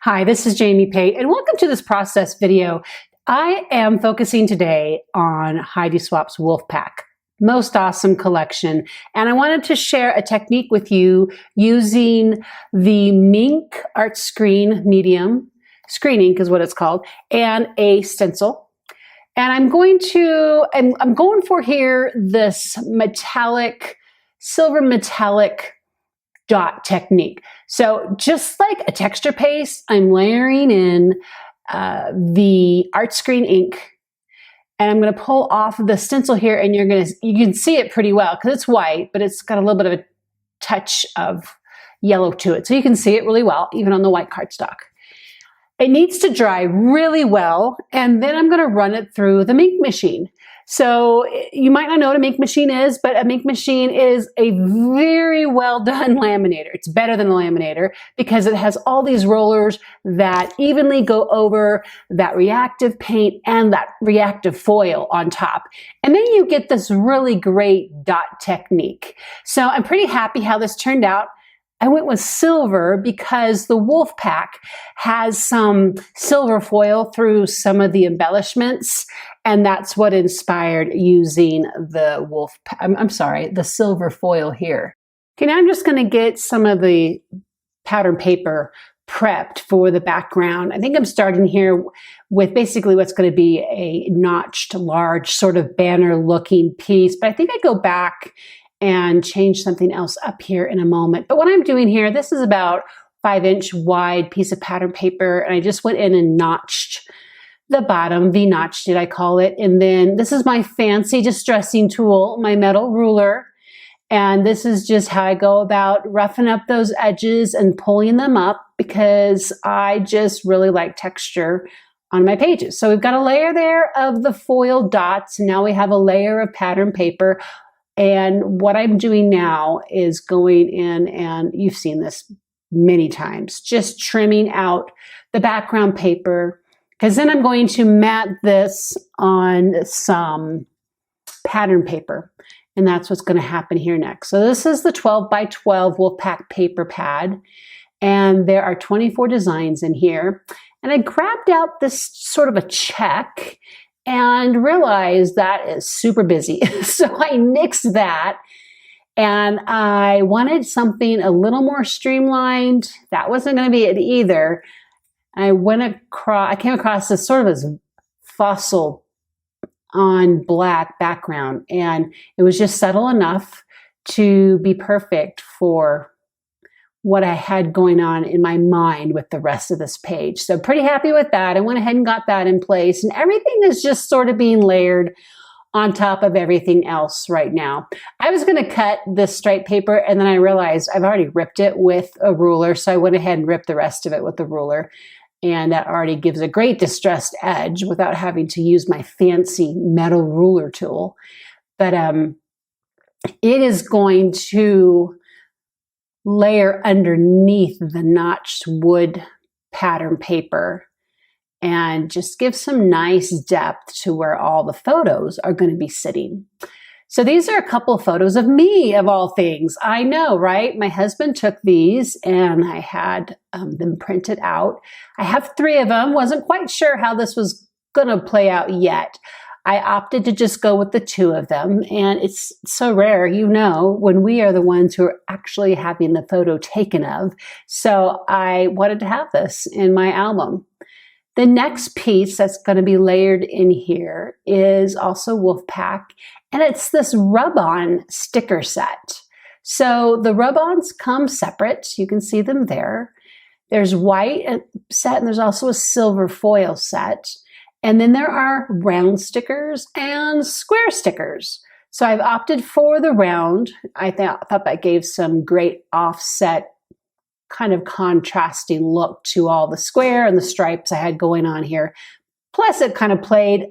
Hi, this is Jamie Pate, and welcome to this process video. I am focusing today on Heidi Swapp's Wolfpack. Most awesome collection. And I wanted to share a technique with you using the Mink art screen medium, screening is what it's called, and a stencil. And I'm going for here this metallic, silver metallic dot technique. So just like a texture paste, I'm layering in the art screen ink, and I'm going to pull off the stencil here, and you can see it pretty well because it's white, but it's got a little bit of a touch of yellow to it. So you can see it really well, even on the white cardstock. It needs to dry really well, and then I'm going to run it through the Mink machine. So you might not know what a Mink machine is, but a Mink machine is a very well done laminator. It's better than a laminator because it has all these rollers that evenly go over that reactive paint and that reactive foil on top. And then you get this really great dot technique. So I'm pretty happy how this turned out. I went with silver because the Wolfpack has some silver foil through some of the embellishments, and that's what inspired using the the silver foil here. Okay, now I'm just going to get some of the pattern paper prepped for the background. I think I'm starting here with basically what's going to be a notched, large sort of banner looking piece, but I think I go back and change something else up here in a moment. But what I'm doing here, this is about 5-inch wide piece of pattern paper, and I just went in and notched the bottom, V-notched it, I call it. And then this is my fancy distressing tool, my metal ruler. And this is just how I go about roughing up those edges and pulling them up because I just really like texture on my pages. So we've got a layer there of the foil dots. And now we have a layer of pattern paper. And what I'm doing now is going in, and you've seen this many times, just trimming out the background paper, because then I'm going to mat this on some pattern paper. And that's what's going to happen here next. So this is the 12 by 12 Wolfpack paper pad. And there are 24 designs in here. And I grabbed out this sort of a check and realized that is super busy. So I nixed that, and I wanted something a little more streamlined. That wasn't going to be it either. I came across this sort of as fossil on black background, and it was just subtle enough to be perfect for what I had going on in my mind with the rest of this page. So pretty happy with that. I went ahead and got that in place, and everything is just sort of being layered on top of everything else right now. I was going to cut this stripe paper, and then I realized I've already ripped it with a ruler. So I went ahead and ripped the rest of it with the ruler. And that already gives a great distressed edge without having to use my fancy metal ruler tool. But it is going to layer underneath the notched wood pattern paper and just give some nice depth to where all the photos are going to be sitting. So these are a couple of photos of me, of all things. I know, right? My husband took these, and I had them printed out. I have 3 of them. Wasn't quite sure how this was going to play out yet. I opted to just go with the 2 of them, and it's so rare, when we are the ones who are actually having the photo taken of. So I wanted to have this in my album. The next piece that's going to be layered in here is also Wolfpack, and it's this rub-on sticker set. So the rub-ons come separate. You can see them there. There's white set, and there's also a silver foil set. And then there are round stickers and square stickers. So I've opted for the round. I thought that gave some great offset, kind of contrasting look to all the square and the stripes I had going on here. Plus it kind of played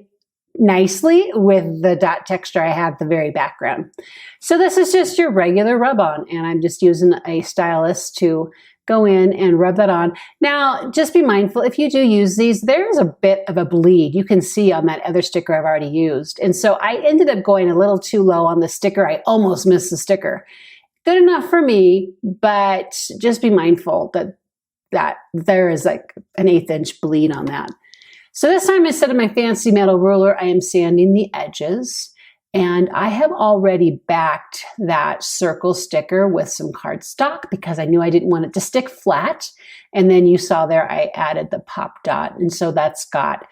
nicely with the dot texture I had at the very background. So this is just your regular rub-on, and I'm just using a stylus to go in and rub that on. Now, just be mindful, if you do use these, there's a bit of a bleed. You can see on that other sticker I've already used. And so I ended up going a little too low on the sticker. I almost missed the sticker. Good enough for me, but just be mindful that that there is like an 1/8 inch bleed on that. So this time, instead of my fancy metal ruler, I am sanding the edges. And I have already backed that circle sticker with some cardstock because I knew I didn't want it to stick flat. And then you saw there, I added the pop dot. And so that's got,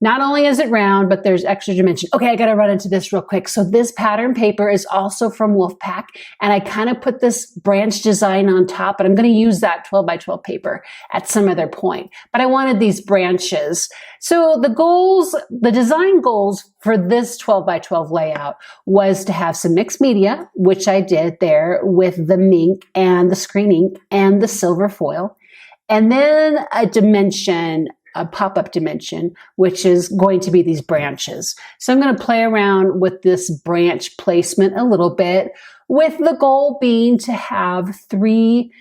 not only is it round, but there's extra dimension. Okay, I gotta run into this real quick. So this pattern paper is also from Wolfpack, and I kind of put this branch design on top, and I'm gonna use that 12 by 12 paper at some other point. But I wanted these branches. So the goals, the design goals for this 12 by 12 layout was to have some mixed media, which I did there with the mink and the screen ink and the silver foil, and then a dimension, a pop-up dimension, which is going to be these branches. So I'm going to play around with this branch placement a little bit, with the goal being to have 3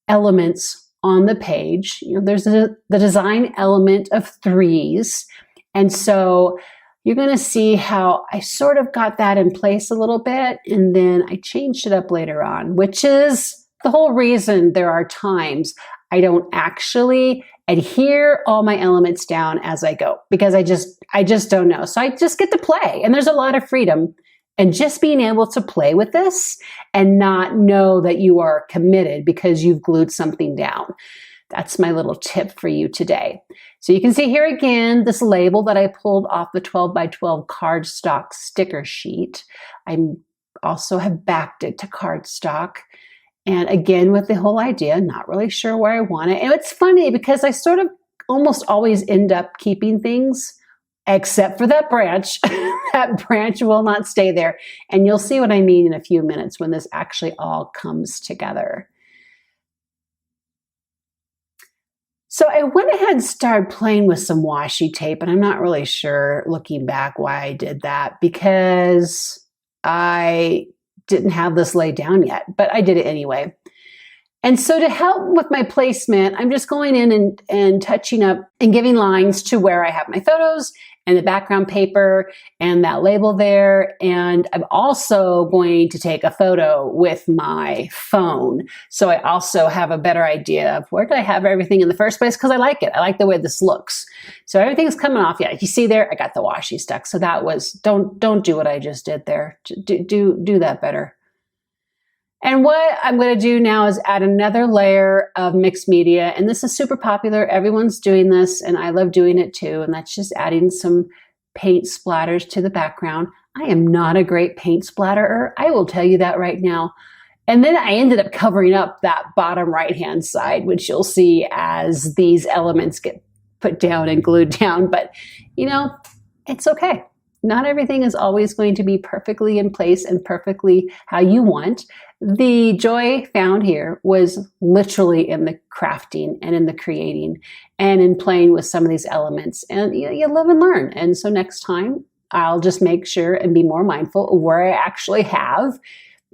elements on the page. You know, there's the design element of 3s. And so you're going to see how I sort of got that in place a little bit, and then I changed it up later on, which is the whole reason there are times I don't actually adhere all my elements down as I go, because I just don't know. So I just get to play, and there's a lot of freedom. And just being able to play with this and not know that you are committed because you've glued something down. That's my little tip for you today. So you can see here again, this label that I pulled off the 12 by 12 cardstock sticker sheet. I also have backed it to cardstock. And again, with the whole idea, not really sure where I want it. And it's funny because I sort of almost always end up keeping things, except for that branch. That branch will not stay there. And you'll see what I mean in a few minutes when this actually all comes together. So I went ahead and started playing with some washi tape, and I'm not really sure, looking back, why I did that, because I didn't have this laid down yet, but I did it anyway. And so to help with my placement, I'm just going in and touching up and giving lines to where I have my photos and the background paper and that label there. And I'm also going to take a photo with my phone. So I also have a better idea of where did I have everything in the first place, because I like it. I like the way this looks. So everything's coming off. Yeah, you see there, I got the washi stuck. So that was, don't do what I just did there. Do that better. And what I'm going to do now is add another layer of mixed media. And this is super popular. Everyone's doing this, and I love doing it too. And that's just adding some paint splatters to the background. I am not a great paint splatterer. I will tell you that right now. And then I ended up covering up that bottom right-hand side, which you'll see as these elements get put down and glued down. But, you know, it's okay. Not everything is always going to be perfectly in place and perfectly how you want. The joy found here was literally in the crafting and in the creating and in playing with some of these elements. And you live and learn. And so next time, I'll just make sure and be more mindful of where I actually have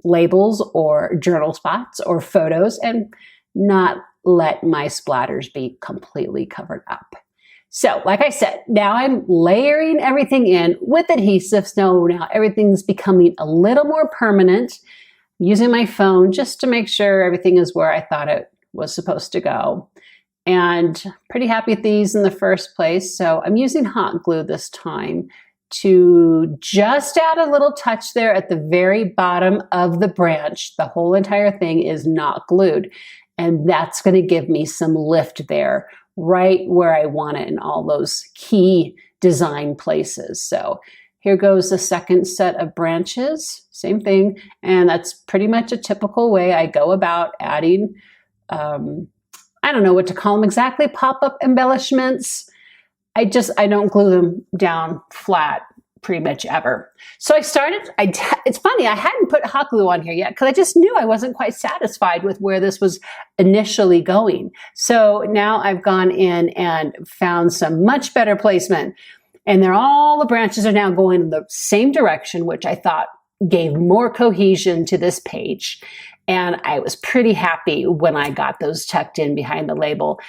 labels or journal spots or photos, and not let my splatters be completely covered up. So like I said, now I'm layering everything in with adhesive. So now everything's becoming a little more permanent. I'm using my phone just to make sure everything is where I thought it was supposed to go. And pretty happy with these in the first place. So I'm using hot glue this time to just add a little touch there at the very bottom of the branch. The whole entire thing is not glued. And that's going to give me some lift there, right where I want it in all those key design places. So here goes the second set of branches, same thing. And that's pretty much a typical way I go about adding, I don't know what to call them exactly, pop-up embellishments. I don't glue them down flat pretty much ever. So I started, it's funny, I hadn't put hot glue on here yet because I just knew I wasn't quite satisfied with where this was initially going. So now I've gone in and found some much better placement, and all the branches are now going in the same direction, which I thought gave more cohesion to this page. And I was pretty happy when I got those tucked in behind the label,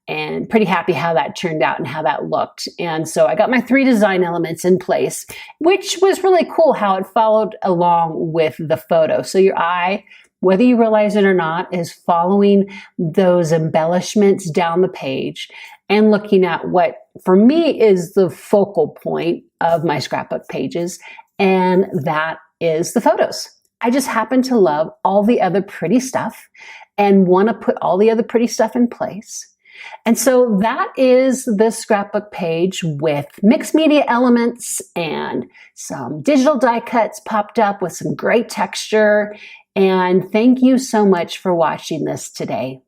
and pretty happy how that turned out and how that looked. And so I got my 3 design elements in place, which was really cool how it followed along with the photo. So your eye whether you realize it or not, is following those embellishments down the page and looking at what, for me, is the focal point of my scrapbook pages, and that is the photos. I just happen to love all the other pretty stuff and want to put all the other pretty stuff in place. And so that is the scrapbook page with mixed media elements and some digital die cuts popped up with some great texture. And thank you so much for watching this today.